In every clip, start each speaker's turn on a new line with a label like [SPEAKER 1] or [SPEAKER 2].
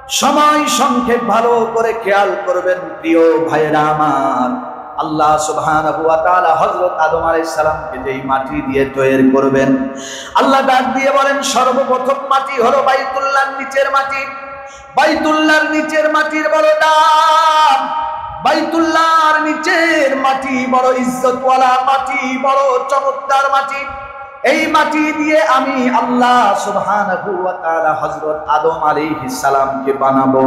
[SPEAKER 1] সময় সংক্ষেপ, ভালো করে খেয়াল করবেন প্রিয় ভাইরা আমার। আল্লাহ সুবহানাহু ওয়া তাআলা হযরত আদম আলাইহিস সালামকে যেই মাটি দিয়ে তৈরি করবেন, আল্লাহ ডাক দিয়ে বলেন সর্বপ্রথম মাটি হলো বাইতুল্লাহর নিচের মাটি। বাইতুল্লাহর নিচের মাটির বড় দাম, বাইতুল্লাহর নিচের মাটি বড় ইজ্জতওয়ালা মাটি, বড় চমৎকার মাটি। এই মাটি দিয়ে আমি আল্লাহ সুবহানাহু ওয়া তাআলা হযরত আদম আলাইহিস সালামকে বানাবো।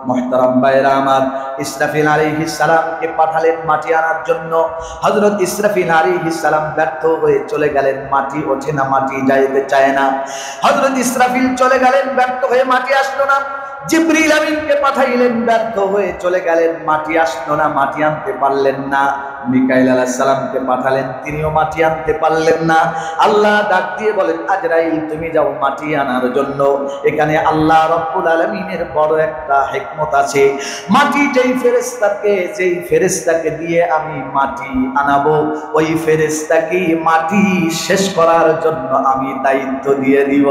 [SPEAKER 1] মুহতারাম ভাইরা আমার, ইসরাফিল আলাইহিস সালামকে পাঠালেন মাটি আনার জন্য। হযরত ইসরাফিল আলাইহিস সালাম ব্যর্থ হয়ে চলে গেলেন, মাটি ওঠে না, মাটি যাইতে চায় না। হযরত ইসরাফিল চলে গেলেন, ব্যর্থ হয়ে মাটি আসলো না। জিবরিল আমিনকে পাঠাইলেন, ব্যর্থ হয়ে চলে গেলেন, মাটি আসলো না, মাটি আনতে পারলেন না। মিকাইল আলাইহিস সালামকে পাঠালেন, তিনিও মাটি আনতে পারলেন না। আল্লাহ ডাক দিয়ে বলেন আজরাইল তুমি যাও মাটি আনার জন্য। এখানে আল্লাহ রাব্বুল আলামিনের বড় একটা হিকমত আছে। মাটি যেই ফেরেশতাকে দিয়ে আমি মাটি আনাবো, ওই ফেরেশতাকে মাটি শেষ করার জন্য আমি দায়িত্ব দিয়ে দিব।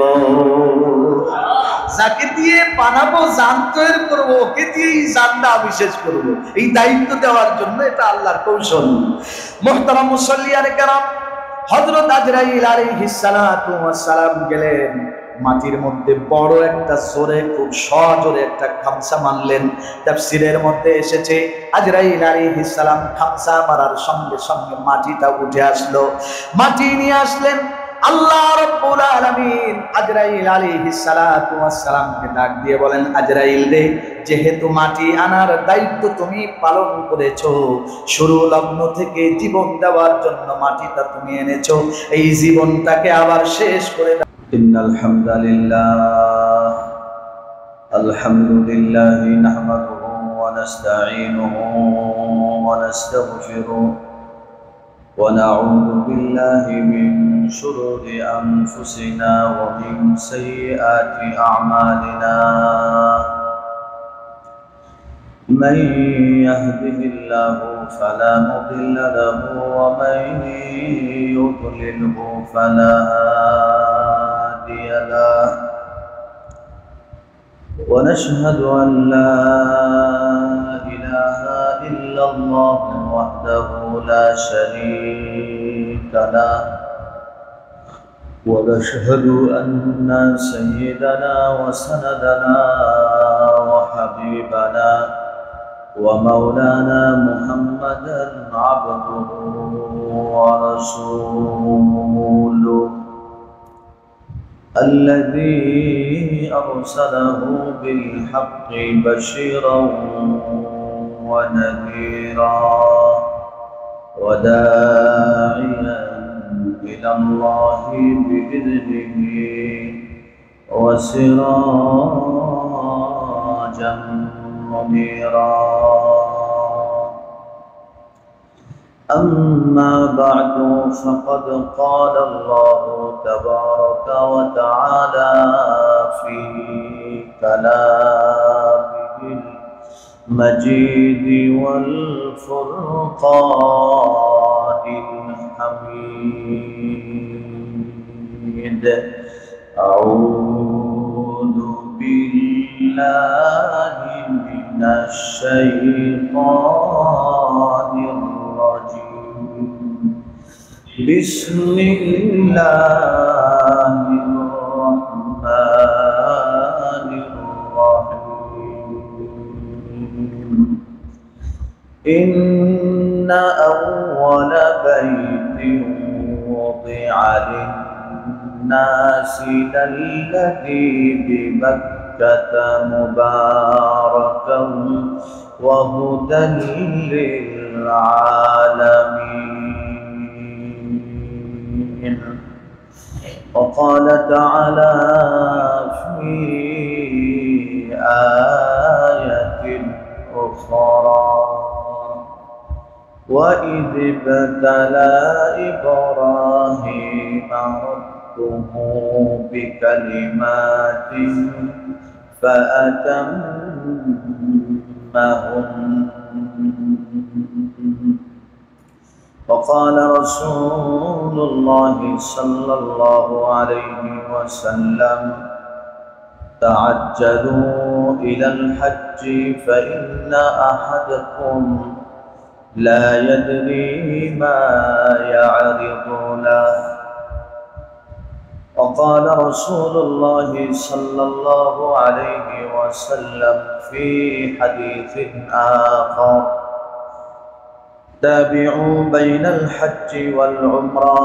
[SPEAKER 1] যাকে দিয়ে বানাবো, জান তৈরি করবো, ওকে দিয়েই জানটা আমি শেষ করবো, এই দায়িত্ব দেওয়ার জন্য এটা আল্লাহর কৌশল। মুহতারাম মুসাল্লিয়ানে কেরাম, হযরত আজরাইল আলাইহিস সালাতু ওয়াস সালাম গেলেন মাটির মধ্যে, বড় একটা জোরে, খুব সজোরে একটা খামসা মারলেন। তাফসীরের মধ্যে এসেছে আজরাইল আলাইহিস সালাম খামসা মারার সঙ্গে সঙ্গে মাটিটা উঠে আসলো। মাটি নিয়ে আসলেন আল্লাহ রাব্বুল আলামিন। আজরাইল আলাইহিস সালাতু ওয়াস সালামকে ডাক দিয়ে বলেন আজরাইল রে, যেহেতু মাটি আনার দায়িত্ব তুমি পালন করেছো, শুরু লগ্ন থেকে জীবন দেওয়ার জন্য মাটিটা তুমি এনেছো, এই জীবনটাকে আবার শেষ করে দাও। ইন্নাল হামদুলিল্লাহ, আলহামদুলিল্লাহি নাহমাদুহু ওয়া নাস্তাঈনুহু ওয়া নাস্তাগফিরুহু ওয়া নাউযু বিল্লাহি মিন শুরুরি আনফুসিনা ওয়া মিন সাইয়্যাতি আ'মালিনা। من يهده الله فلا مضل له ومن يضلله فلا هادي له، ونشهد أن لا إله إلا الله وحده لا شريك له، ونشهد أن سيدنا وسندنا وحبيبنا ومولانا محمدا عبده ورسوله الذي أرسله بالحق بشيرا ونذيرا وداعيا إلى الله بإذنه وسراجا منيرا. أما بعد، فقد قال الله تبارك وتعالى في كلامه المجيد والفرقان الحميد: أعوذ بالله من الشيطان الرجيم. بسم الله الرحمن الرحيم. إن أول بيت وضع للناس للذي بمكة مباركا وهدى للعالمين. وقال تعالى في آية أخرى: وإذ ابتلى إبراهيم ربه بكلمات فأتمهن. وقال رسول الله صلى الله عليه وسلم: تعجلوا إلى الحج فإن أحدكم لا يدري ما يعرض له. وقال رسول الله صلى الله عليه وسلم في حديث آخر: تابعوا بين الحج والعمرة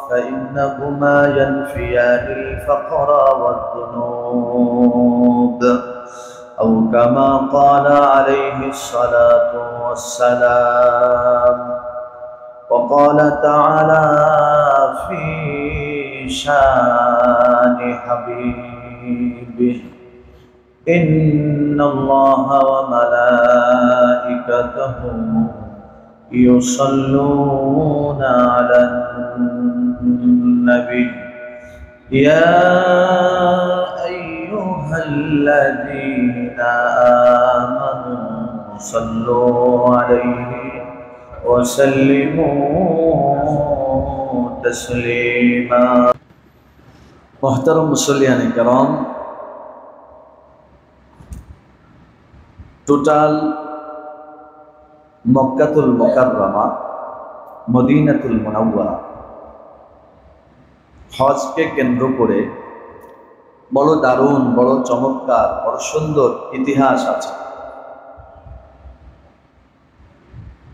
[SPEAKER 1] فإنهما ينفيان الفقر والذنوب، أو كما قال عليه الصلاة والسلام. وقال تعالى في شان حبيبه: إن الله وملائكته يصلون على النبي يا أيها الذين آمنوا صلوا عليه وسلموا تسليما. محترم মুসল্লিয়ান کرام, টোটাল মক্কাতুল মুকাররমা, মদিনাতুল মুনাওয়ারা হজকে কেন্দ্র করে বড় দারুণ, বড় চমৎকার, বড় সুন্দর ইতিহাস আছে।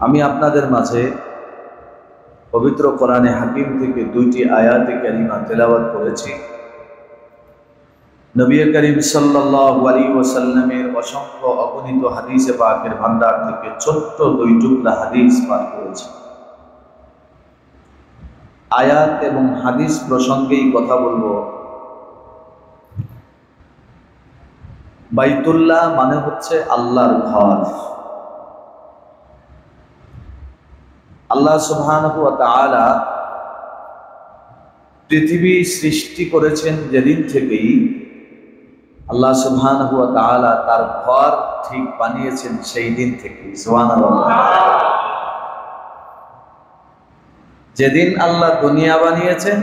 [SPEAKER 1] আমি আপনাদের মাঝে পবিত্র কোরআনে হাকিম থেকে দুইটি আয়াতে কারিমা তেলাওয়াত করেছি। নবী করিম সাল্লাল্লাহু আলাইহি ওয়াসাল্লামের অসংখ্য অগণিত হাদিসে পাকের ভান্ডার থেকে ছোট্ট দুই টুকরা হাদিস পাঠ করেছি। আয়াত এবং হাদিস প্রসঙ্গেই কথা বলবো। বাইতুল্লাহ মানে হচ্ছে আল্লাহর ঘর। আল্লাহ সুবহানাহু ওয়া তাআলা পৃথিবী সৃষ্টি করেছেন যেদিন থেকেই আল্লাহ সুবহানাহু ওয়া তাআলা তার ঘর ঠিক বানিয়েছেন সেই দিন থেকে। সুবহানাল্লাহ। যেদিন আল্লাহ দুনিয়া বানিয়েছেন,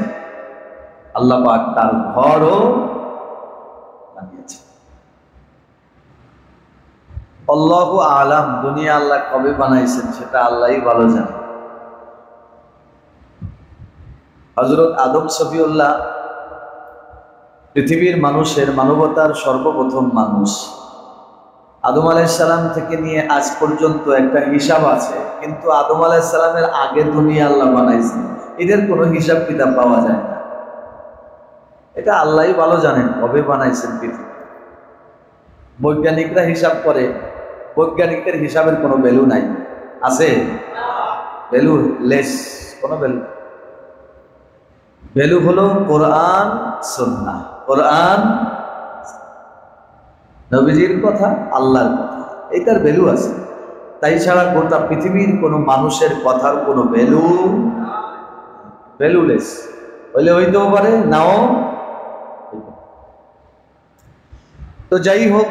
[SPEAKER 1] আল্লাহ পাক তার ঘরও বানিয়েছেন। আল্লাহু আলাম, দুনিয়া আল্লাহ কবে বানাইছেন সেটা আল্লাহই ভালো জানেন। হযরত আদম সফিউল্লাহ পৃথিবীর মানুষের, মানবতার সর্বপ্রথম মানুষ। আদম আলাইহিস সালাম থেকে নিয়ে আজ পর্যন্ত একটা হিসাব আছে, কিন্তু আদম আলাইহিস সালামের আগে দুনিয়া আল্লাহ বানাইছেন, এদের কোনো হিসাব কিতাব পাওয়া যায় না। এটা আল্লাহই ভালো জানেন কবে বানাইছেন পৃথিবী। বৈজ্ঞানিকরা হিসাব করে, বৈজ্ঞানিকদের হিসাবের কোনো ভ্যালু নাই। আছে? ভ্যালু লেস, কোনো ভ্যালু। ভ্যালু হলো কোরআন সুন্নাহ। কোরআন, নবীজির কথা, আল্লাহর কথা, এটার ভ্যালু আছে। তাই ছাড়া গোটা পৃথিবীর কোনো মানুষের কথার কোনো ভ্যালুলেস। হইলে হইতেও পারে, নাও। তো যাই হোক,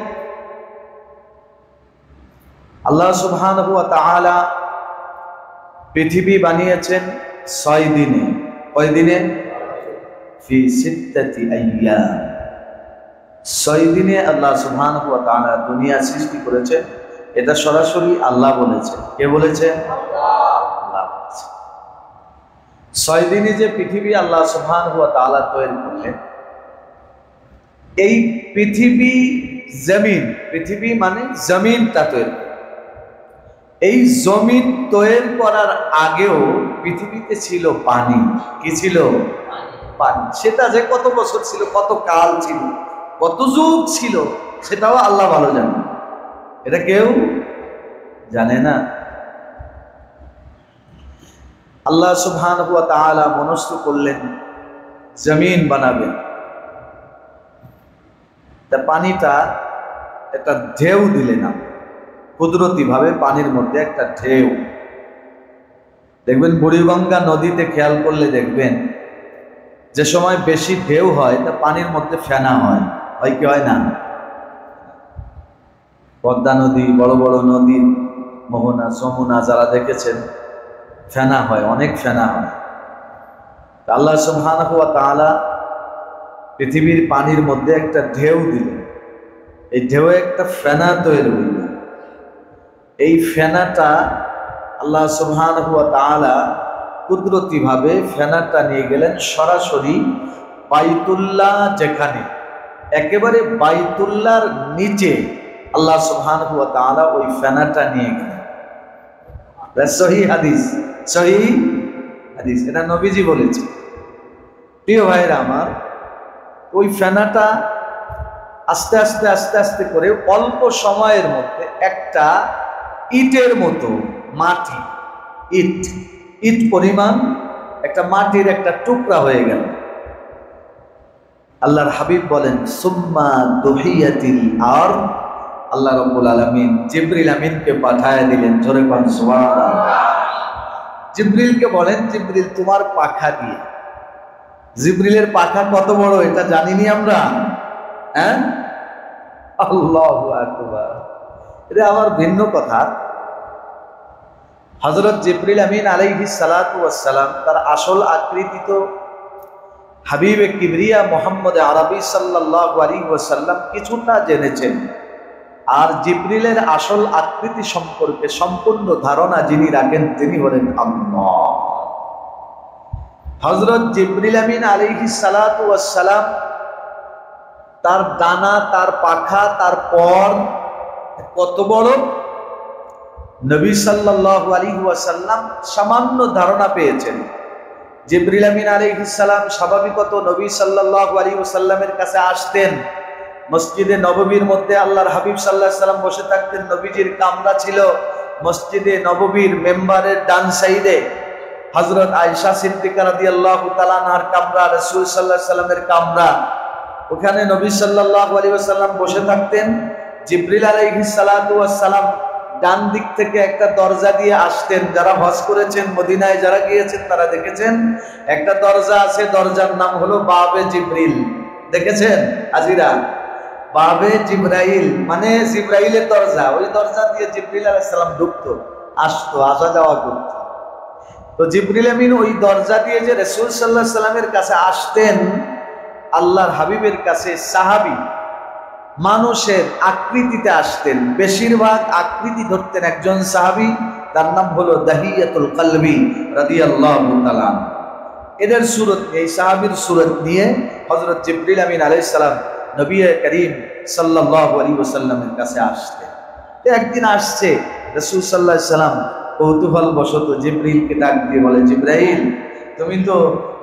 [SPEAKER 1] আল্লাহ সুবহানাহু ওয়া তাআলা পৃথিবী বানিয়েছেন 6 দিনে। কয় দিনে? ফি সিত্তাতি আইয়াম। 6 দিনে আল্লাহ সুবহানাহু ওয়া তাআলা দুনিয়া সৃষ্টি করেছেন। এটা সরাসরি আল্লাহ বলেছেন। কে বলেছেন? আল্লাহ বলেছেন। 6 দিনে যে পৃথিবী আল্লাহ সুবহানাহু ওয়া তাআলা তৈরি করলেন, এই পৃথিবী জমিন, পৃথিবী মানে জমিনটা তৈরি। এই জমিন তৈরি করার আগেও পৃথিবীতে ছিল পানি। কি ছিল? পানি। সেটা যে কত বছর ছিল, কত কাল ছিল, কত যুগ ছিল, সেটাও আল্লাহ ভালো জানেন। এটা কেউ জানে না। আল্লাহ সুবহানাহু ওয়া তাআলা মনস্থ করলেন জমিন বানাবেন। তা পানিটা একটা ঢেউ দিলেন না, কুদরতি ভাবে পানির মধ্যে একটা ঢেউ। দেখবেন বুড়িগঙ্গা নদীতে খেয়াল করলে দেখবেন যে সময় বেশি ঢেউ হয় তা পানির মধ্যে ফেনা হয়। হয় কি হয় না? পদ্মা নদী, বড় বড় নদী, মোহনা, যমুনা যারা দেখেছেন, ফেনা হয়, অনেক ফেনা হয়। আল্লাহ সুবহানাহু ওয়া তাআলা পৃথিবীর পানির মধ্যে একটা ঢেউ দিলেন। এই ঢেউ একটা ফেনা তৈরি হইল। এই ফেনাটা আল্লাহ সুবহানাহু ওয়া তাআলা কুদরতি ভাবে ফেনাটা নিয়ে গেলেন সরাসরি বাইতুল্লাহ, যেখানে একেবারে বাইতুল্লাহর নিচে আল্লাহ সুবহানাহু ওয়া তাআলা ওই ফেনাটা নিয়ে গেলেন। সহিহ হাদিস, সহিহ হাদিস, এটা নবীজি বলেছে। প্রিয় ভাইরা আমার, ওই ফেনাটা আস্তে আস্তে আস্তে আস্তে করে অল্প সময়ের মধ্যে একটা ইটের মতো মাটি, ইট পরিমাণ একটা মাটির একটা টুকরা হয়ে গেল। আল্লাহর হাবিব বলেন সুম্মা দুহিয়াতিল আরদ, আল্লাহ রাব্বুল আলামিন জিবরিল আমিনকে পাঠায় দিলেন। জোরে কোন সুবহানাল্লাহ। জিবরিলকে বলেন, জিবরিল তোমার পাখা দিয়ে। জিবরিলের পাখা কত বড় এটা জানিনি আমরা, হ্যাঁ? আল্লাহু আকবার। এটা আমার ভিন্ন কথা। হযরত জিবরিল আমিন আলাইহিস সালাতু ওয়াস সালাম তার আসল আকৃতি তো হাবিবে কিবরিয়া মুহাম্মদ আরবি সাল্লাল্লাহু আলাইহি ওয়াসাল্লাম কিছুটা জেনেছেন, আর জিবরিলের আসল আকৃতি সম্পর্কে সম্পূর্ণ ধারণা যিনি রাখেন তিনি হলেন আল্লাহ। হযরত জিবরিল আমিন আলাইহিস সালাতু ওয়াস সালাম তার ডানা, তার পাখা, তার পর কত বড়, নবী সাল্লাল্লাহু আলাইহি ওয়াসাল্লাম সামান্য ধারণা পেয়েছেন। জিবরিল আমিন আলাইহিস সালাম স্বাভাবিকত নবী সাল্লাল্লাহু আলাইহি ওয়াসাল্লামের কাছে আসতেন। মসজিদে নববীর মধ্যে আল্লাহর হাবিব সাল্লাল্লাহু আলাইহি ওয়াসাল্লাম বসে থাকতেন। নবীজির কামরা ছিল মসজিদে নববীর মেম্বারের ডান সাইডে। হযরত আয়েশা সিদ্দিকা রাদিয়াল্লাহু তাআলা আনহার কামরা, রাসূল সাল্লাল্লাহু আলাইহি ওয়াসাল্লামের কামরা, ওখানে নবী সাল্লাল্লাহু আলাইহি ওয়াসাল্লাম বসে থাকতেন। জিবরিল আলাইহিস সালাতু ওয়াস সালাম ডান দিক থেকে একটা দরজা দিয়ে আসতেন। যারা হজ করেছেন, মদিনায় যারা গিয়েছেন তারা দেখেছেন একটা দরজা আছে, দরজার নাম হলো বাবে জিবরিল। দেখেছেন আজিরা? বাবে জিবরাইল মানে জিবরাইলের দরজা। ওই দরজা দিয়ে জিবরিল আলাইহিস সালাম ঢুকতো, আসতো, আসা যাওয়া করত। তো জিবরিল আমিন ওই দরজা দিয়ে যে রাসূল সাল্লাল্লাহু আলাইহি সাল্লামের কাছে আসতেন, আল্লাহর হাবিবের কাছে সাহাবী মানুষের আকৃতিতে আসতেন। বেশিরভাগ আকৃতি ধরতেন একজন সাহাবী, তার নাম হলো দাহিয়াতুল কলবি রাদিয়াল্লাহু তাআলা। এদের সুরত, এই সাহাবীর সুরত নিয়ে হযরত জিবরিল আমিন আলাইহিস সালাম নবী করিম সাল্লাল্লাহু আলাইহি ওয়াসাল্লামের কাছে আসতেন। একদিন আসছে, রাসূল সাল্লাল্লাহু আলাইহি সাল্লাম কৌতূহল বশত জিবরিলকে ডাক দিয়ে বলে, জিবরাইল তুমি তো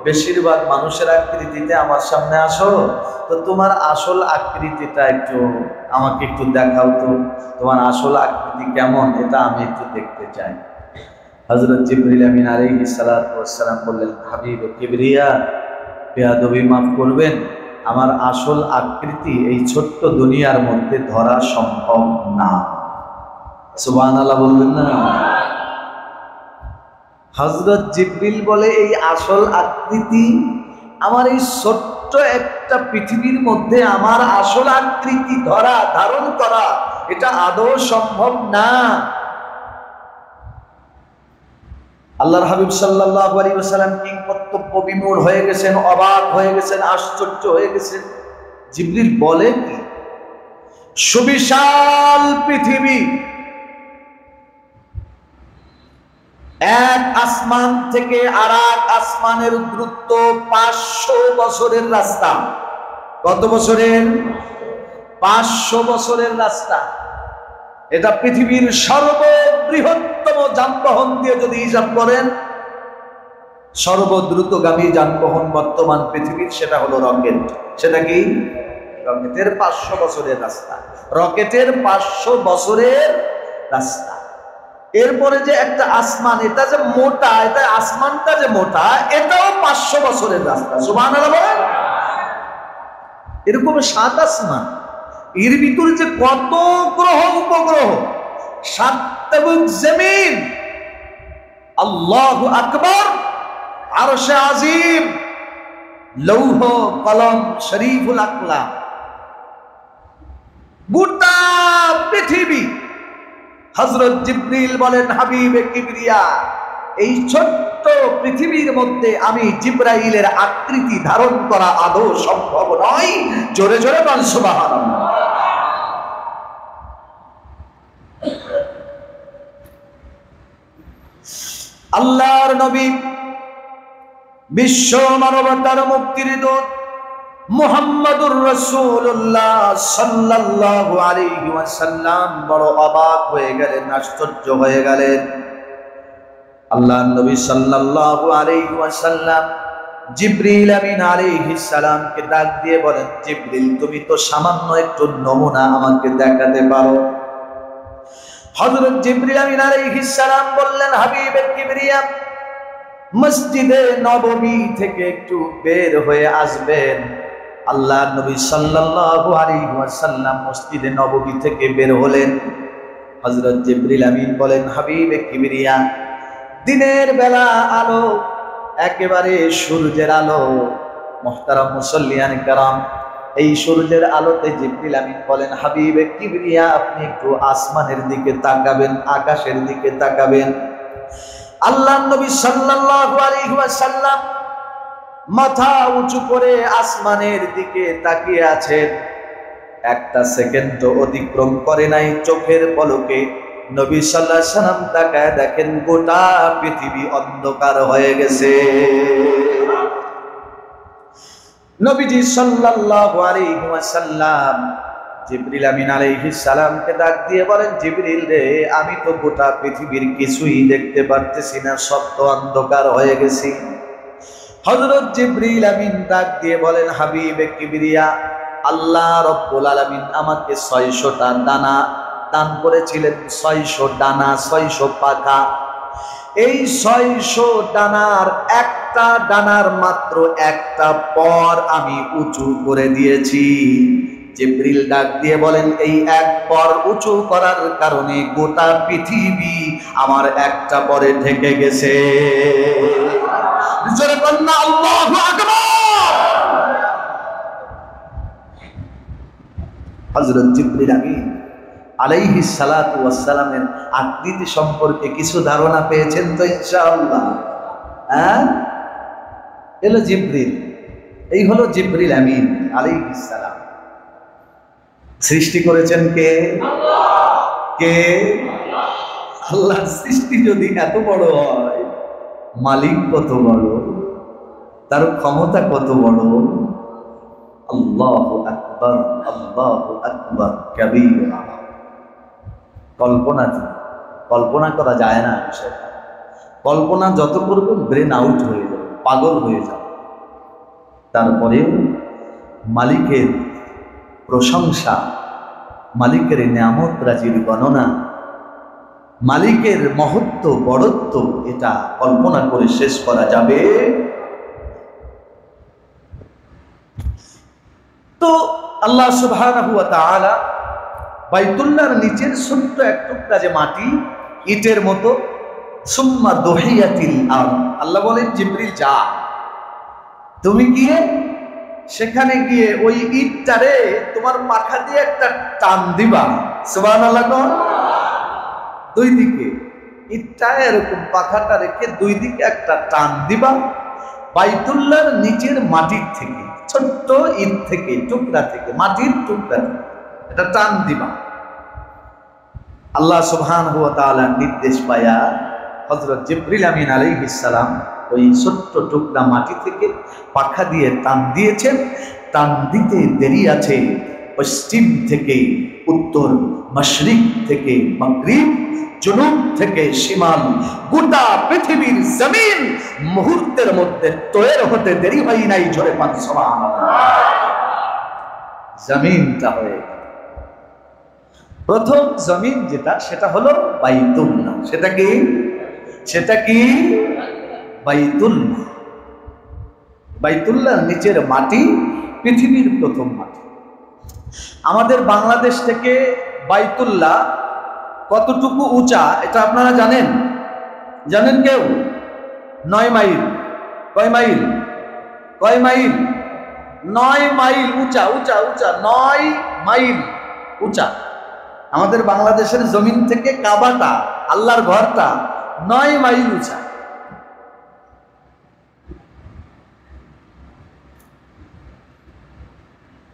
[SPEAKER 1] বেশিরভাগ মানুষের আকৃতিতে আমার সামনে আসো, তো তোমার আসল আকৃতিটা একটু আমাকে একটু দেখাও তো, তোমার আসল আকৃতি কেমন এটা আমি একটু দেখতে চাই। হযরত জিবরিল আমিন আলাইহিস সালাতু ওয়াস সালাম বললেন, হাবিবে কিবরিয়া, বেয়াদবি মাফ করবেন, আমার আসল আকৃতি এই ছোট্ট দুনিয়ার মধ্যে ধরা সম্ভব না। সুবহানাল্লাহ বললেন না? হযরত জিবরিল বলে, এই আসল আকৃতি আমার এই ছোট্ট একটা পৃথিবীর মধ্যে আমার আসল আকৃতি ধরা, ধারণ করা এটা আদৌ সম্ভব না। আল্লাহর হাবিব সাল্লাল্লাহু আলাইহি ওয়াসাল্লাম কিংকর্তব্য বিমূঢ় হয়ে গেছেন, অবাক হয়ে গেছেন, আশ্চর্য হয়ে গেছেন। জিবরিল বলে কি, সুবিশাল পৃথিবী, এক আসমান থেকে আর এক আসমানের দূরত্ব 500 বছরের রাস্তা। কত বছরের? 500 বছরের রাস্তা। এটা পৃথিবীর সর্ববৃহত্তম যানবাহন দিয়ে যদি হিসাব করেন, সর্বদ্রুতগামী যানবাহন বর্তমান পৃথিবীর সেটা হলো রকেট। সেটা কি? রকেটের 500 বছরের রাস্তা। রকেটের 500 বছরের রাস্তা। এরপরে যে একটা আসমান, এটা যে মোটা, এটা আসমানটা যে মোটা, এটাও 500 বছরের রাস্তা। সুবহানাল্লাহ বলেন। এরকম 7 আসমান, এর ভিতরে যে কত গ্রহ উপগ্রহ, 7 তাবুক জমিন, আল্লাহু আকবার, আরশে আজিম, লৌহ কলম শরীফুল আকলাম, গোটা পৃথিবী। হযরত জিবরিল বলেন, হাবিবে কিবরিয়া, এই ছোট্ট পৃথিবীর মধ্যে আমি জিবরাইলের আকৃতি ধারণ করা আদৌ সম্ভব নয়। জোরে জোরে বল সুবহানাল্লাহ। আল্লাহর নবী বিশ্ব মানবতার মুক্তির দূত মুহাম্মাদুর রাসূলুল্লাহ সাল্লাল্লাহু আলাইহি ওয়াসাল্লাম বড় অবাক হয়ে গেলেন, আশ্চর্য হয়ে গেলেন। আল্লাহর নবী সাল্লাল্লাহু আলাইহি ওয়াসাল্লাম জিবরিল আমিন আলাইহিস সালামকে ডাক দিয়ে বলেন, জিবরিল তুমি তো সামান্য একটু নমুনা আমাকে দেখাতে পারো? হযরত জিবরিল আমিন আলাইহিস সালাম বললেন, হাবিবে কিবরিয়া মসজিদে নববী থেকে একটু বের হয়ে আসবেন। আল্লাহর নবী সাল্লাল্লাহু আলাইহি ওয়াসাল্লাম মসজিদে নববী থেকে বের হলেন। হযরত জিবরিল আমিন বলেন, হাবিবে কিবরিয়া দিনের বেলা আলো, একেবারে সূর্যের আলো। মুহতারাম মুসল্লিয়ান কেরাম, এই সূর্যের আলোতে জিবরিল আমিন বলেন, হাবিবে কিবরিয়া আপনি একটু আসমানের দিকে তাকাবেন, আকাশের দিকে তাকাবেন। আল্লাহর নবী সাল্লাল্লাহু আলাইহি ওয়াসাল্লাম মাথা উঁচু করে আসমানের দিকে তাকিয়ে আছেন। একটা সেকেন্ড অতিক্রম করে নাই, চোখের পলকে নবী সাল্লাল্লাহু আলাইহি ওয়াসাল্লাম তাকায় দেখেন গোটা পৃথিবী অন্ধকার হয়ে গেছে। নবীজি সাল্লাল্লাহু আলাইহি ওয়াসাল্লাম জিবরিল আমিন আলাইহিস সালামকে ডাক দিয়ে বলেন, জিবরিল রে আমি তো গোটা পৃথিবীর কিছুই দেখতে পারতেছি না, সব তো অন্ধকার হয়ে গেছে। হযরত জিবরিল আমিন ডাক দিয়ে বলেন, হাবিবে কিবরিয়া আল্লাহ রাব্বুল আলামিন আমাকে 600টা ডানা দান করেছিলেন, 600 ডানা, 600 পাখা। এই 600 ডানার একটা ডানার মাত্র একটা পর আমি উঁচু করে দিয়েছি। জিবরিল ডাক দিয়ে বলেন, এই এক পর উঁচু করার কারণে গোটা পৃথিবী আমার একটা পরে ঢেকে গেছে। জোরে বলেন না আল্লাহু আকবার। হযরত জিবরিল আমিন আলাইহিস সালাতু ওয়াস সালামের আকৃতি সম্পর্কে কিছু ধারণা পেয়েছেন তো ইনশাআল্লাহ? হ্যাঁ, এলো জিবরিল, এই হলো জিবরিল আমিন আলাইহিস সালাম। সৃষ্টি করেছেন কে? আল্লাহ। কে? আল্লাহ। সৃষ্টি যদি এত বড় হয়, মালিক কত বড়, তার ক্ষমতা কত বড়। আল্লাহু আকবার, আল্লাহু আকবার কাবীরা। কল্পনা করা যায় না বিষয়টা। কল্পনা যত করবেন ব্রেন আউট হয়ে যাবে, পাগল হয়ে যাবে। তারপরেও মালিকের প্রশংসা, মালিকের নিয়ামত রাজির গণনা, মালিকের মহত্ব বড়ত্ব, এটা কল্পনা করে শেষ করা যাবে। তো আল্লাহ সুবহানাহু ওয়া তাআলা বাইতুল্লাহর নিচের ছোট্ট এক টুকরা যে মাটি, ইটের মতো, সুম্মা দুহিয়াতিল আরদ, আল্লাহ বলেন জিবরিল যা, তুমি গিয়ে সেখানে গিয়ে ওই ইটটারে তোমার পাখা দিয়ে একটা টান দিবা। সুবহানাল্লাহ। দুই দিকে ইটটা এরকম পাখাটা রেখে দুই দিকে একটা টান দিবা, বাইতুল্লাহর নিচের মাটির থেকে, ছোট্ট ইট থেকে, টুকরা থেকে, মাটির টুকরা থেকে এটা টান দিবা। আল্লাহ সুবহানাহু ওয়া তাআলা নির্দেশ পায়া হযরত জিবরিল আমিন আলাইহিস সালাম ওই ছোট্ট টুকরা মাটি থেকে পাখা দিয়ে টান দিয়েছেন। টান দিতে দেরি আছে, পশ্চিম থেকে উত্তর, মাশরিক থেকে মাগরিব, জুনুব থেকে শিমাল, গোটা পৃথিবীর জমিন মুহূর্তের মধ্যে তৈরি হতে দেরি হয় নাই। জোরে পান সুবহানাল্লাহ। জমিনটা হয়ে প্রথম জমিন যেটা, সেটা হলো বাইতুল্লাহ। সেটা কি? সেটা কি? বাইতুল্লাহ। বাইতুল্লাহর নিচের মাটি পৃথিবীর প্রথম মাটি। আমাদের বাংলাদেশ থেকে বাইতুল্লাহ কতটুকু উঁচা এটা আপনারা জানেন? জানেন কেউ? 9 মাইল। কয় মাইল? কয় মাইল? 9 মাইল উঁচা, উঁচা, উঁচা, 9 মাইল উঁচা। আমাদের বাংলাদেশের জমিন থেকে কাবাটা, আল্লাহর ঘরটা 9 মাইল উঁচা।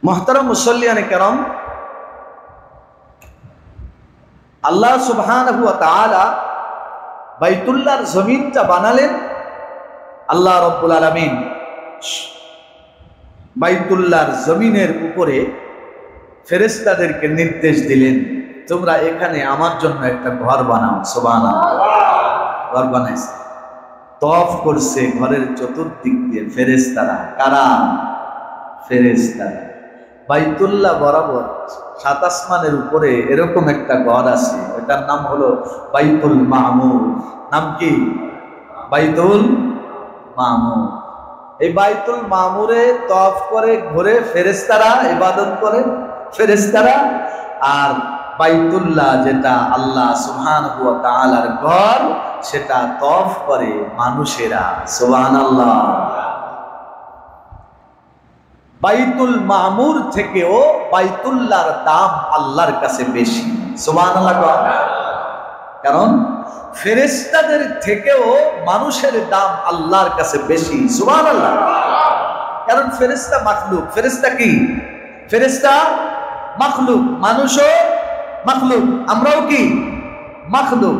[SPEAKER 1] মুহতারাম মুসল্লিয়ানে কেরাম, আল্লাহ সুবহানাহু ওয়া তাআলা বাইতুল্লাহর জমিনটা বানালেন আল্লাহ রাব্বুল আলামিন। বাইতুল্লাহর জমিনের উপরে ফেরেশতাদেরকে নির্দেশ দিলেন, তোমরা এখানে আমার জন্য একটা ঘর বানাও। সুবহানাল্লাহ। ঘর বানাইছে, তওয়াফ করছে ঘরের চতুর্দিক দিয়ে ফেরেশতারা। কারা? ফেরেশতারা। বাইতুল্লাহ বরাবর সাত আসমানের উপরে এরকম একটা ঘর আছে, এটার নাম হলো বাইতুল মামুর। নাম কি? বাইতুল মামুর। এই বাইতুল মামুরে তওয়াফ করে ঘুরে ফেরেশতারা ইবাদত করে ফেরেশতারা, আর বাইতুল্লাহ যেটা আল্লাহ সুবহানাহু ওয়া তাআলার ঘর সেটা তওয়াফ করে মানুষেরা। সুবহানাল্লাহ। বাইতুল মামুর থেকেও বাইতুল্লাহর দাম আল্লাহর কাছে বেশি। সুবহানাল্লাহ। কারণ ফেরেশতাদের থেকেও মানুষের দাম আল্লাহর কাছে বেশি। সুবহানাল্লাহ। কারণ ফেরেশতা মাখলুক। ফেরেশতা কি? ফেরেশতা মাখলুক। মানুষও মাখলুক, আমরাও কি? মাখলুক।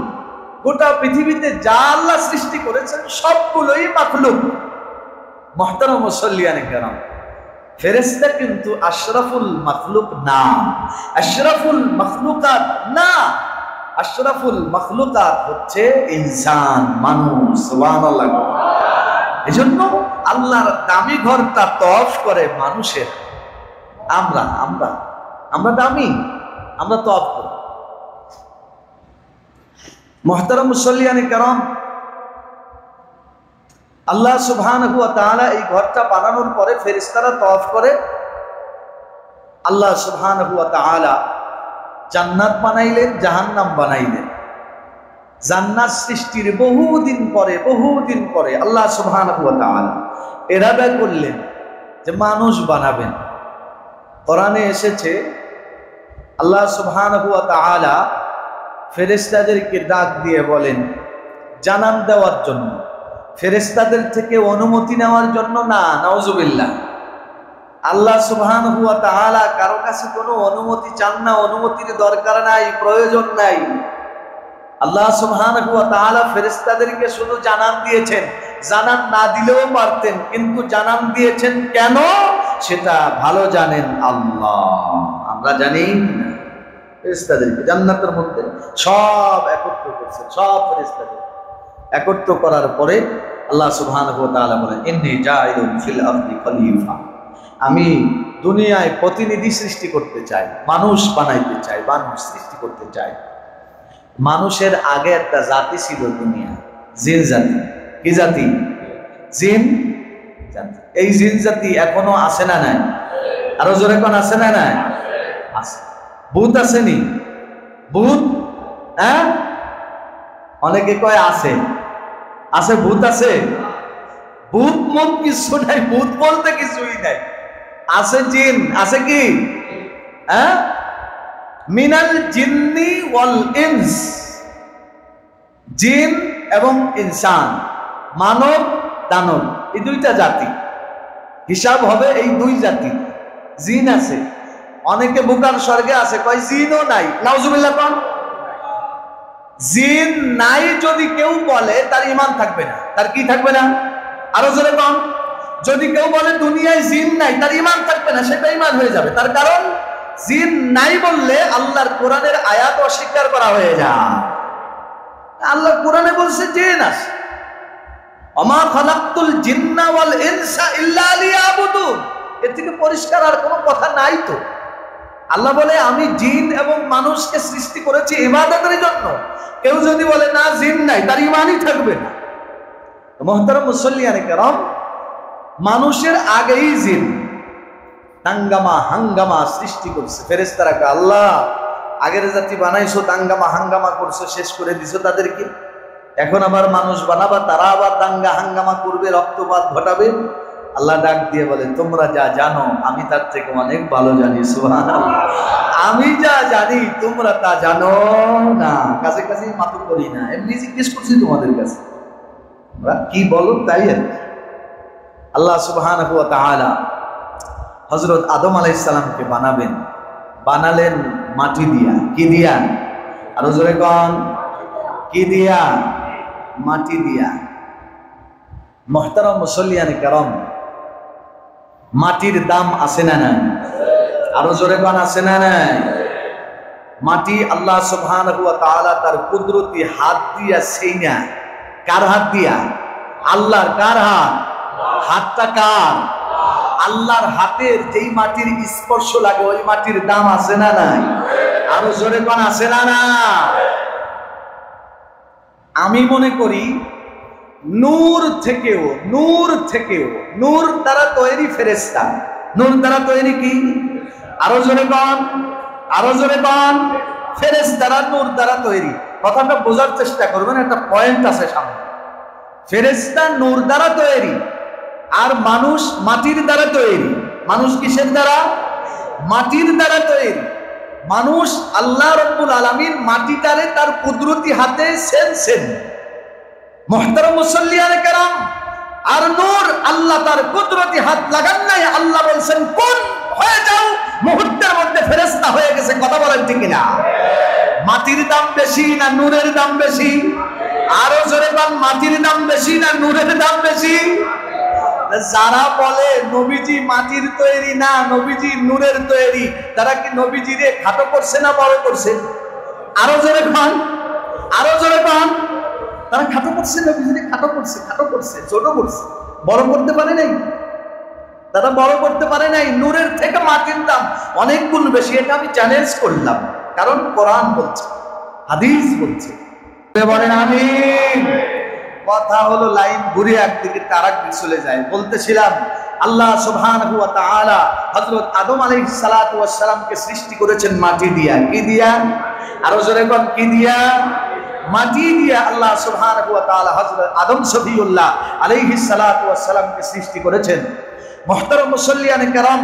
[SPEAKER 1] গোটা পৃথিবীতে যা আল্লাহ সৃষ্টি করেছেন সবগুলোই মাখলুক। মুহতারাম মুসল্লিয়ানে কেরাম, ফেরেশতা কিন্তু আশরাফুল মাখলুক না, আশরাফুল মাখলুকাত না। আশরাফুল মাখলুকাত হচ্ছে ইনসান, মানুষ। সুবহানাল্লাহ। এজন্য আল্লাহর দামি ঘরটা তওয়াফ করে মানুষের। আমরা আমরা আমরা দামি, আমরা তওয়াফ করি। মুহতারাম মুসল্লিয়ানে কেরাম, আল্লাহ সুবহানাহু ওয়া তাআলা এই ঘরটা বানানোর পরে ফেরেশতারা তওয়াফ করে। আল্লাহ সুবহানাহু ওয়া তাআলা জান্নাত বানাইলেন, জাহান্নাম বানাইলেন। জান্নাত সৃষ্টির বহুদিন পরে আল্লাহ সুবহানাহু ওয়া তাআলা ইরাদা করলেন যে মানুষ বানাবেন। কোরআনে এসেছে আল্লাহ সুবহানাহু ওয়া তাআলা ফেরেশতাদেরকে ডাক দিয়ে বলেন জানান দেওয়ার জন্য, ফেরেশতাদের থেকে অনুমতি নেওয়ার জন্য না। নাউজুবিল্লাহ। আল্লাহ সুবহানাহু ওয়া তাআলা কারো কাছে কোনো অনুমতি চান না, অনুমতির দরকার নাই, প্রয়োজন নাই। আল্লাহ সুবহানাহু ওয়া তাআলা ফেরেশতাদেরকে শুধু জানান দিয়েছেন, জানান না দিলেও পারতেন, কিন্তু জানান দিয়েছেন কেন সেটা ভালো জানেন আল্লাহ, আমরা জানি না। ফেরেশতাদেরকে জান্নাতের মধ্যে সব একত্র করছেন, সব ফেরেশতাদের একত্র করার পরে আল্লাহ সুবহানাহু ওয়া তাআলা বলেন ইন্নী জাইলুন ফিল আরদি খলিফা, আমি দুনিয়ায় প্রতিনিধি সৃষ্টি করতে চাই, মানুষ বানাইতে চাই, মানুষ সৃষ্টি করতে চাই। মানুষের আগে একটা জাতি ছিল দুনিয়া, জিন জাতি। কি জাতি? জিন জাতি। এই জিন জাতি এখনো আছে না নাই? আরো জোরে কোন আছে না নাই? আছে। ভূত আসেনি? ভূত? হ্যাঁ, অনেকে কয় আছে, আছে, ভূত আছে। ভূত মত কিছু নাই, ভূত বলতে কিছুই নাই। আছে জিন, আছে কি? হ্যাঁ, মিনাল জিন্নি ওয়াল ইনস, জিন এবং ইনসান, মানব দানব, এই দুইটা জাতি। হিসাব হবে এই দুই জাতি। জিন আছে, অনেকে বুকার স্বর্গে আছে, কয় জিনও নাই। নাউজুবিল্লাহ। কোন জিন নাই যদি কেউ বলে তার ঈমান থাকবে না। তার কি থাকবে না? আরো জোরে কোন। যদি কেউ বলে দুনিয়ায় জিন নাই, তার ঈমান থাকবে না, সেটা ঈমান হয়ে যাবে। তার কারণ জিন নাই বললে আল্লাহর কোরআনের আয়াত অস্বীকার করা হয়ে যায়। আল্লাহ কোরআনে বলছে জিন আছে, ওমা খালাকতুল জিন্না ওয়াল ইনসা ইল্লা লিয়াবুদুন। এর থেকে পরিষ্কার আর কোনো কথা নাই তো। আল্লাহ বলে আমি জিন এবং মানুষকে সৃষ্টি করেছি ইবাদতের জন্য। কেউ যদি বলে না জিন নাই, তার ঈমানই থাকবে না। মুহতারাম মুসল্লিয়ানে কেরাম, মানুষের আগেই জিন দাঙ্গামা হাঙ্গামা সৃষ্টি করছে। ফেরেশতারা কে আল্লাহ আগের জাতি বানাইছো, দাঙ্গামা হাঙ্গামা করছো, শেষ করে দিছো তাদেরকে, এখন আবার মানুষ বানাবা, তারা আবার দাঙ্গা হাঙ্গামা করবে, রক্তপাত ঘটাবে। আল্লাহ ডাক দিয়ে বলে তোমরা যা জানো আমি তার থেকে অনেক ভালো জানি। সুবহানাল্লাহ। আমি যা জানি তোমরা তা জানো না। কাছে কাছে মাতুর করি না, এমনি জিজ্ঞেস করছি তোমাদের কাছে কি বলো তাই। আল্লাহ সুবহানাহু ওয়া তাআলা হযরত আদম আলাইহিস সালামকে বানাবেন, বানালেন মাটি দিয়া। কি দিয়া? আরো জোরে কোন। কি দিয়া? মাটি দিয়া। মুহতারাম মুসল্লিয়ানে কেরাম, মাটির দাম আছে না নাই? আরো জোরে কোন আছে না নাই? মাটি আল্লাহ সুবহানাহু ওয়া তাআলা তার কুদরতি হাত দিয়া সেইনা। কার হাত দিয়া? আল্লাহর। কার হাত? হাতটা কার? আল্লাহর হাতের যেই মাটির স্পর্শ লাগে ওই মাটির দাম আছে না নাই? আরো জোরে কোন আছে না না? আমি মনে করি নূর থেকেও নূর দ্বারা তৈরি ফেরেশতা, নূর দ্বারা তৈরি কি? আরো জোরে কোন ফেরেশতারা নূর দ্বারা তৈরি। কথাটা বোঝার চেষ্টা করবেন, একটা পয়েন্ট আছে সামনে। ফেরেশতা নূর দ্বারা তৈরি, আর মানুষ মাটির দ্বারা তৈরি। মানুষ কিসের দ্বারা? মাটির দ্বারা তৈরি। মানুষ আল্লাহ রাব্বুল আলামিন মাটিটারে তার কুদরতি হাতে সেন মুহতারাম মুসল্লিয়ানে কেরাম, আর নূর আল্লাহ তার কুদরতি হাত লাগান নাই। আল্লাহ বলছেন কোন হয়ে যাও, মুহূর্তের মধ্যে ফেরেশতা হয়ে গেছে। কথা বলেন ঠিক না? মাটির দাম বেশি না নূরের দাম বেশি? আরো জোরে বল, মাটির দাম বেশি না নূরের দাম বেশি? যারা বলে নবীজি মাটির তৈরি না, নবীজি নূরের তৈরি, তারা কি নবীজিরে খাটো করছে না বড় করছে? আরো জোরে পান। তারা খাটো করছে, নবীজিরে খাটো করছে, ছোট করছে, বড় করতে পারে নাই। তারা বড় করতে পারে নাই। নূরের থেকে মাটির দাম অনেক গুণ বেশি। এটা আমি চ্যালেঞ্জ করলাম, কারণ কোরআন বলছে, হাদিস বলছে। বলেন আমিন। কথা হলো লাইন ঘুরে একদিকে তারাক চলে যায়। বলতেছিলাম আল্লাহ সুবহানাহু ওয়া তাআলা হযরত আদম আলাইহিস সালাতু ওয়াস সালামকে সৃষ্টি করেছেন মাটি দিয়া। কি দিয়া? আরো জোরে কোন কি দিয়া? মাটি দিয়া আল্লাহ সুবহানাহু ওয়া তাআলা হযরত আদম সফিউল্লাহ আলাইহিস সালাতু ওয়াস সালামকে সৃষ্টি করেছেন। মুহতারাম মুসল্লিয়ানে কেরাম,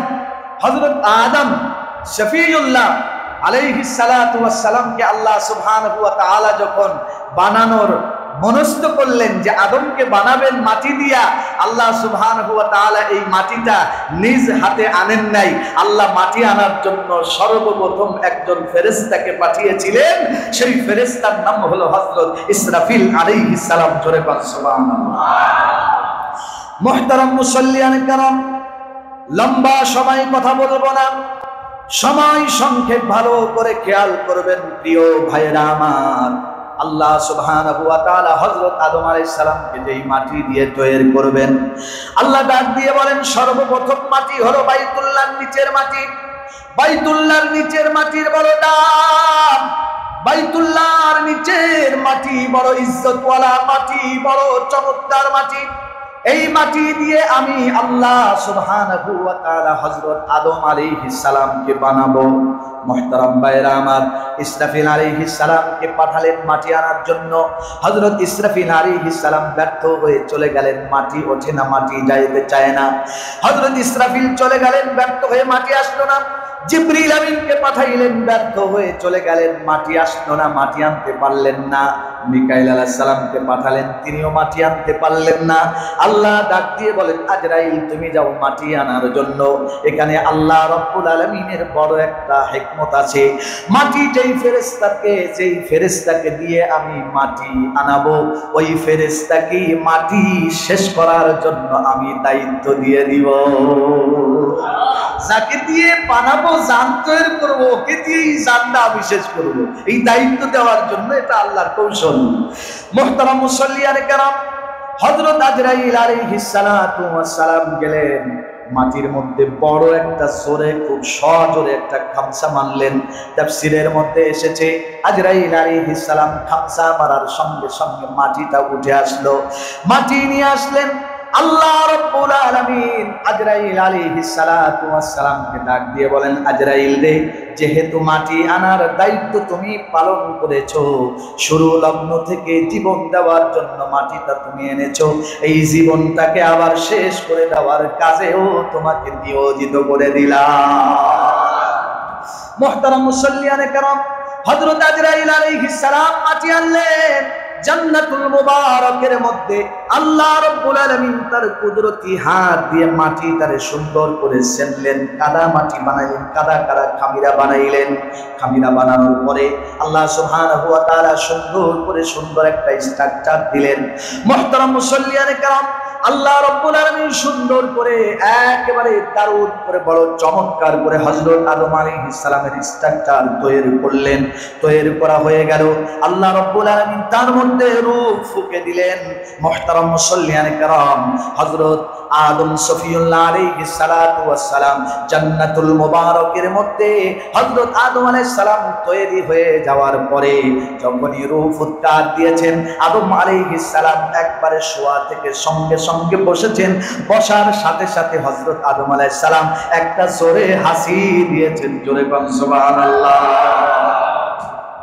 [SPEAKER 1] হযরত আদম সফিউল্লাহ আলাইহিস সালাতু ওয়াস সালামকে আল্লাহ সুবহানাহু ওয়া তাআলা যখন বানানোর মনস্থ করলেন যে আদমকে বানাবেন মাটি দিয়া, আল্লাহ সুবহানাহু ওয়া তাআলা এই মাটিটা নিজ হাতে আনেন নাই। আল্লাহ মাটি আনার জন্য সর্বপ্রথম একজন ফেরেশতাকে পাঠিয়েছিলেন। সেই ফেরেশতার নাম হলো হযরত ইসরাফিল আলাইহিস সালাম। জোরে বল সুবহানাল্লাহ। মুহতারাম মুসল্লিয়ানে কেরাম, লম্বা সময় কথা বলবো না, সময় সংক্ষেপ, ভালো করে খেয়াল করবেন প্রিয় ভাইরা আমার। আল্লাহ সুবহানাহু ওয়া তাআলা হযরত আদম আলাইহিস সালামকে যেই মাটি দিয়ে তৈরি করবেন, আল্লাহ ডাক দিয়ে বলেন সর্বপ্রথম মাটি হলো বাইতুল্লাহর নিচের মাটি। বাইতুল্লাহর নিচের মাটির বড় দাম। বাইতুল্লাহর নিচের মাটি বড় ইজ্জতওয়ালা মাটি, বড় চমৎকার মাটি। এই মাটি দিয়ে আমি আল্লাহ সুবহানাহু ওয়া তাআলা হযরত আদম আলাইহিস সালামকে বানাবো। মুহতারাম ভাইরা আমার, ইসরাফিল আলাইহিস সালামকে পাঠালেন মাটি আনার জন্য। হযরত ইসরাফিল আলাইহিস সালাম ব্যর্থ হয়ে চলে গেলেন, মাটি ওঠে না, মাটি যাইতে চায় না। হযরত ইসরাফিল চলে গেলেন, ব্যর্থ হয়ে মাটি আসলো না। জিবরিল আমিনকে পাঠাইলেন, ব্যর্থ হয়ে চলে গেলেন, মাটি আসলো না, মাটি আনতে পারলেন না। মিকাইল আলাইহিস সালামকে পাঠালেন, তিনিও মাটি আনতে পারলেন না। আল্লাহ ডাক দিয়ে বলেন আজরাইল তুমি যাও মাটি আনার জন্য। এখানে আল্লাহ রাব্বুল আলামিনের বড় একটা হিকমত আছে। মাটি যেই ফেরেশতাকে দিয়ে আমি মাটি আনাবো, ওই ফেরেশতাকে মাটি শেষ করার জন্য আমি দায়িত্ব দিয়ে দিব। যাকে দিয়ে বানাবো, জান তৈরি করবো, ওকে দিয়েই জানটা আমি শেষ করবো। এই দায়িত্ব দেওয়ার জন্য এটা আল্লাহর কৌশল। মুহতারাম মুসল্লিয়ানে কেরাম, হযরত আজরাইল আলাইহিস সালাতু ওয়াস সালাম গেলেন মাটির মধ্যে, বড় একটা জোরে, খুব সজোরে একটা খামসা মারলেন। তাফসীরের মধ্যে এসেছে আজরাইল আলাইহিস সালাম খামসা মারার সঙ্গে সঙ্গে মাটিটা উঠে আসলো। মাটি নিয়ে আসলেন আল্লাহ রাব্বুল আলামিন। আজরাইল আলাইহিস সালাতু ওয়াস সালামকে ডাক দিয়ে বলেন আজরাইল রে, যেহেতু মাটি আনার দায়িত্ব তুমি পালন করেছো, শুরু লগ্ন থেকে জীবন দেওয়ার জন্য মাটিটা তুমি এনেছো, এই জীবনটাকে আবার শেষ করে দেওয়ার কাজেও তোমাকে নিয়োজিত করে দিলাম। মুহতারাম মুসল্লিয়ানে কেরাম, হযরত আজরাইল আলাইহিস সালাম মাটি আনলেন। জান্নাতুল মুবারাকের মধ্যে আল্লাহ রাব্বুল আলামিন তার কুদরতি হাত দিয়ে মাটি তারে সুন্দর করে ছেনলেন, কাদা মাটি বানাইলেন, কাদা কাদা খামিরা বানাইলেন। খামিরা বানানোর পরে আল্লাহ সুবহানাহু ওয়া তাআলা সুন্দর একটা স্ট্রাকচার দিলেন। মুহতারাম মুসল্লিয়ানে কেরাম, আল্লাহ রাব্বুল আলামিন সুন্দর করে একেবারে দারুণ করে বড় চমৎকার করে হযরত আদম আলাইহিস সালামের স্ট্রাকচার তৈরি করলেন। তৈরি করা হয়ে গেল, আল্লাহ রাব্বুল আলামিন তার মধ্যে রূহ ফুঁকে দিলেন। মুহতারাম মুসল্লিয়ানে কেরাম, হযরত আদম সফিউল্লাহ আলাইহিস সালাতু ওয়াস সালাম জান্নাতুল মুবারাকের মধ্যে হযরত আদম আলাইহিস সালাম তৈরি হয়ে যাওয়ার পরে যখনই রূহ ফুৎকার দিয়েছেন, আদম আলাইহিস সালাম একবারে শোয়া থেকে সঙ্গে সঙ্গে বসেছেন। বসার সাথে সাথে হযরত আদম আলাইহিস সালাম একটা জোরে হাসি দিয়েছেন। জোরে বলেন সুবহানাল্লাহ।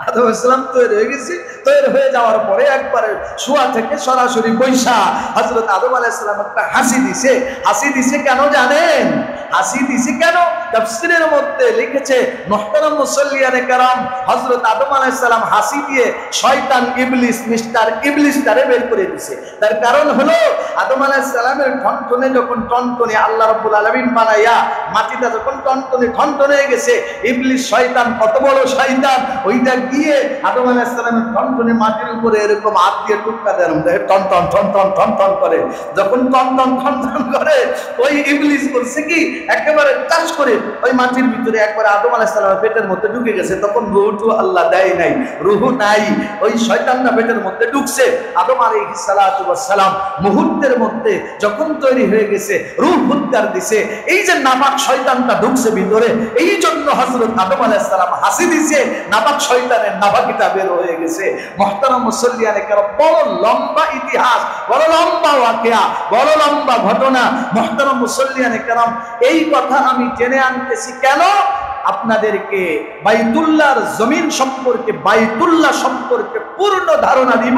[SPEAKER 1] আদম আলাইহিস সালাম তৈরি হয়ে গেছে। তৈরি হয়ে যাওয়ার পরে একবারে শোয়া থেকে সরাসরি বৈশা হযরত আদম আলাইহিস সালাম একটা হাসি দিছে। হাসি দিছে কেন জানেন? হাসি দিছে কেন? তাফসীরের মধ্যে লিখেছে, মুহতারাম মুসল্লিয়ানে কেরাম, হযরত আদম আলাইহিস সালাম হাসি দিয়ে শয়তান ইবলিস মিস্টার ইবলিস তারে বের করে দিয়েছে। তার কারণ হলো আদম আলাইহিস সালামের ঠনঠনে যখন টনটনে আল্লাহ রাব্বুল আলামিন বানায়া মাটিটা যখন টনটনে ঠনটনে হয়ে গেছে, ইবলিস শয়তান কত বড় শয়তান, ওইটা গিয়ে আদম আলাইহিস সালামের টনটনে মাটির উপরে এরকম হাত দিয়ে টুকটা দেন, টন টন টন টন টন টন করে। যখন টন টন টন টন করে, ওই ইবলিস করছে কি একেবারে টাচ করে ওই মাটির ভিতরে একবার আদম আলাইহিস সালামের পেটের মধ্যে ঢুকে গেছে। তখন রূহু আল্লাহ দেয় নাই, রূহু নাই, ওই শয়তানটা পেটের মধ্যে ঢুকছে। আদম আলাইহিস সালাতু ওয়াস সালাম মুহূর্তের মধ্যে যখন তৈরি হয়ে গেছে, রূহ ফুৎকার দিছে, এই যে নাপাক শয়তানটা ঢুকছে ভিতরে, এই জন্য হযরত আদম আলাইহিস সালাম হাসি দিছে, নাপাক শয়তানের নাপাকিটা বের হয়ে গেছে। মুহতারাম মুসল্লিয়ানে কেরাম, বড় লম্বা ইতিহাস, বড় লম্বা ওয়াকিয়া, বড় লম্বা ঘটনা। মুহতারাম মুসল্লিয়ানে কেরাম, এই কথা আমি জেনে আনতেছি কেন? আপনাদেরকে বাইতুল্লাহর জমিন সম্পর্কে, বাইতুল্লাহ সম্পর্কে পূর্ণ ধারণা দিব।